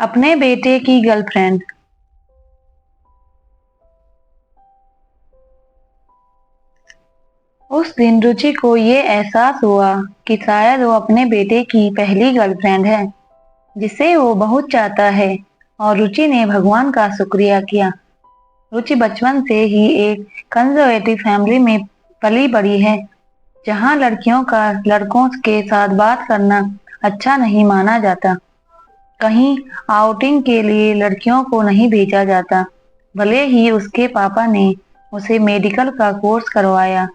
अपने बेटे की गर्लफ्रेंड। उस दिन रुचि को ये एहसास हुआ कि शायद वो अपने बेटे की पहली गर्लफ्रेंड है जिसे वो बहुत चाहता है। और रुचि ने भगवान का शुक्रिया किया। रुचि बचपन से ही एक कंजर्वेटिव फैमिली में पली बड़ी है, जहाँ लड़कियों का लड़कों के साथ बात करना अच्छा नहीं माना जाता। कहीं आउटिंग के लिए लड़कियों को नहीं भेजा जाता। भले ही उसके पापा ने उसे मेडिकल का कोर्स करवाया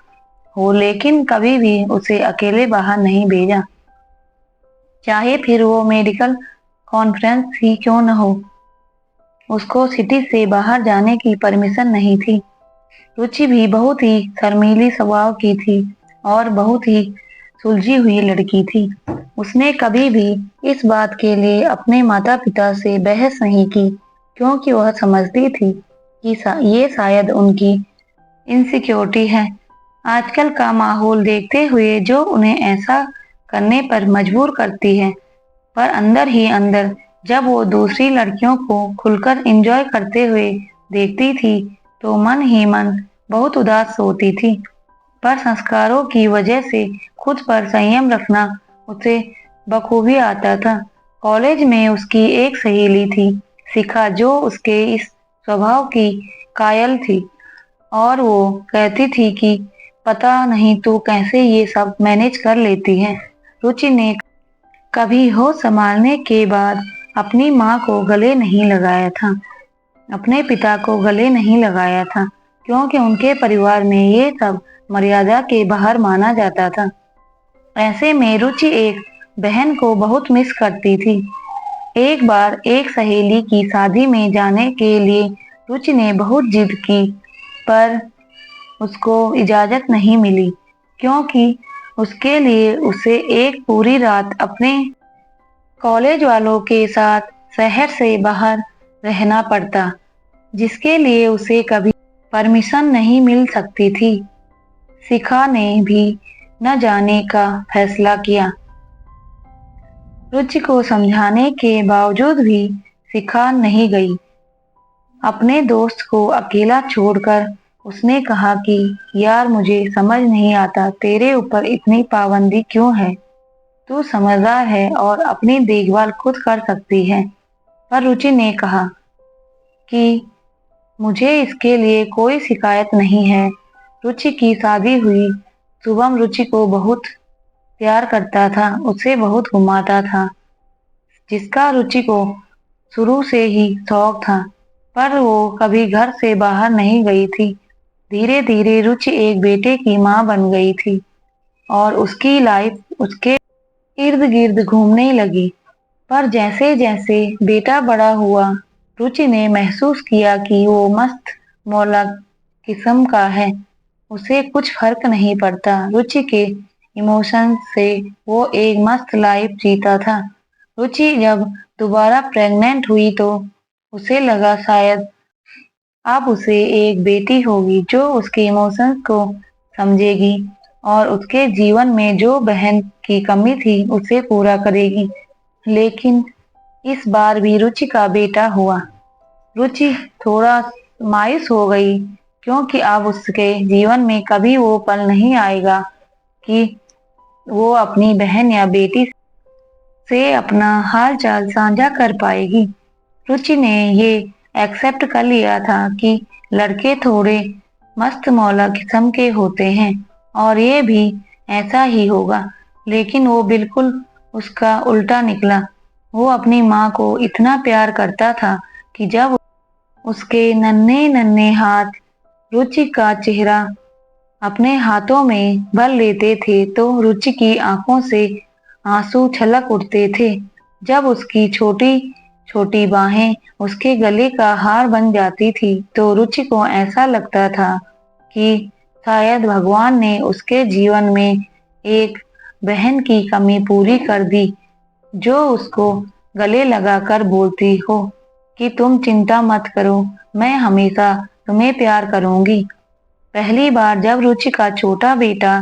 हो, लेकिन कभी भी उसे अकेले बाहर नहीं भेजा, चाहे फिर वो मेडिकल कॉन्फ्रेंस ही क्यों न हो। उसको सिटी से बाहर जाने की परमिशन नहीं थी। रुचि भी बहुत ही शर्मीली स्वभाव की थी और बहुत ही सुलझी हुई लड़की थी। उसने कभी भी इस बात के लिए अपने माता पिता से बहस नहीं की, क्योंकि वह समझती थी कि ये शायद उनकी इनसिक्योरिटी है। आजकल का माहौल देखते हुए जो उन्हें ऐसा करने पर मजबूर करती है, पर अंदर ही अंदर जब वो दूसरी लड़कियों को खुलकर एंजॉय करते हुए देखती थी तो मन ही मन बहुत उदास होती थी। पर संस्कारों की वजह से खुद पर संयम रखना उसे बखूबी आता था। कॉलेज में उसकी एक सहेली थी, शिखा, जो उसके इस स्वभाव की कायल थी और वो कहती थी कि पता नहीं तू कैसे ये सब मैनेज कर लेती है। रुचि ने कभी होश संभालने के बाद अपनी माँ को गले नहीं लगाया था, अपने पिता को गले नहीं लगाया था, क्योंकि उनके परिवार में ये सब मर्यादा के बाहर माना जाता था। ऐसे में रुचि एक बहन को बहुत मिस करती थी। एक बार एक सहेली की शादी में जाने के लिए रुचि ने बहुत जिद की, पर उसको इजाजत नहीं मिली, क्योंकि उसके लिए उसे एक पूरी रात अपने कॉलेज वालों के साथ शहर से बाहर रहना पड़ता, जिसके लिए उसे कभी परमिशन नहीं मिल सकती थी। शिखा ने भी न जाने का फैसला किया। रुचि को समझाने के बावजूद भी शिखा नहीं गई। अपने दोस्त को अकेला छोड़कर उसने कहा कि यार, मुझे समझ नहीं आता तेरे ऊपर इतनी पाबंदी क्यों है। तू समझदार है और अपनी देखभाल खुद कर सकती है। पर रुचि ने कहा कि मुझे इसके लिए कोई शिकायत नहीं है। रुचि की शादी हुई। शुभम रुचि को बहुत प्यार करता था, उसे बहुत घुमाता था, जिसका रुचि को शुरू से ही शौक था, पर वो कभी घर से बाहर नहीं गई थी। धीरे धीरे रुचि एक बेटे की माँ बन गई थी और उसकी लाइफ उसके इर्द गिर्द घूमने लगी। पर जैसे जैसे बेटा बड़ा हुआ, रुचि ने महसूस किया कि वो मस्त मौला किस्म का है। उसे कुछ फर्क नहीं पड़ता। रुचि के इमोशंस से वो एक मस्त लाइफ जीता था। रुचि जब दोबारा प्रेग्नेंट हुई तो उसे लगा शायद अब उसे एक बेटी होगी जो उसके इमोशंस को समझेगी और उसके जीवन में जो बहन की कमी थी उसे पूरा करेगी। लेकिन इस बार भी रुचि का बेटा हुआ। रुचि थोड़ा मायूस हो गई, क्योंकि अब उसके जीवन में कभी वो पल नहीं आएगा कि वो अपनी बहन या बेटी से अपना हाल चाल साझा कर पाएगी। रुचि ने ये एक्सेप्ट कर लिया था कि लड़के थोड़े मस्त मौला किस्म के होते हैं और ये भी ऐसा ही होगा। लेकिन वो बिल्कुल उसका उल्टा निकला। वो अपनी माँ को इतना प्यार करता था कि जब उसके नन्हे नन्हे हाथ रुचि का चेहरा अपने हाथों में भर लेते थे तो रुचि की आंखों से आंसू छलक उठते थे। जब उसकी छोटी छोटी बाहें उसके गले का हार बन जाती थी तो रुचि को ऐसा लगता था कि शायद भगवान ने उसके जीवन में एक बहन की कमी पूरी कर दी, जो उसको गले लगाकर बोलती हो कि तुम चिंता मत करो, मैं हमेशा तुम्हें प्यार करूंगी। पहली बार जब रुचि का छोटा बेटा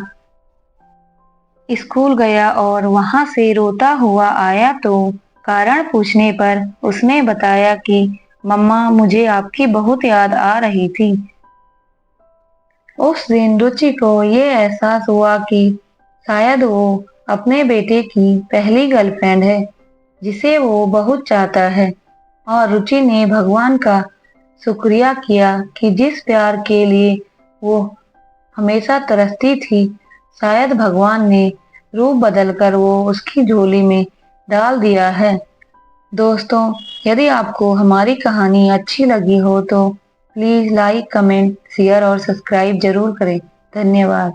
स्कूल गया और वहां से रोता हुआ आया तो कारण पूछने पर उसने बताया कि मम्मा मुझे आपकी बहुत याद आ रही थी। उस दिन रुचि को ये एहसास हुआ कि शायद वो अपने बेटे की पहली गर्लफ्रेंड है जिसे वो बहुत चाहता है। और रुचि ने भगवान का शुक्रिया किया कि जिस प्यार के लिए वो हमेशा तरसती थी, शायद भगवान ने रूप बदलकर वो उसकी झोली में डाल दिया है। दोस्तों, यदि आपको हमारी कहानी अच्छी लगी हो तो प्लीज़ लाइक, कमेंट, शेयर और सब्सक्राइब जरूर करें। धन्यवाद।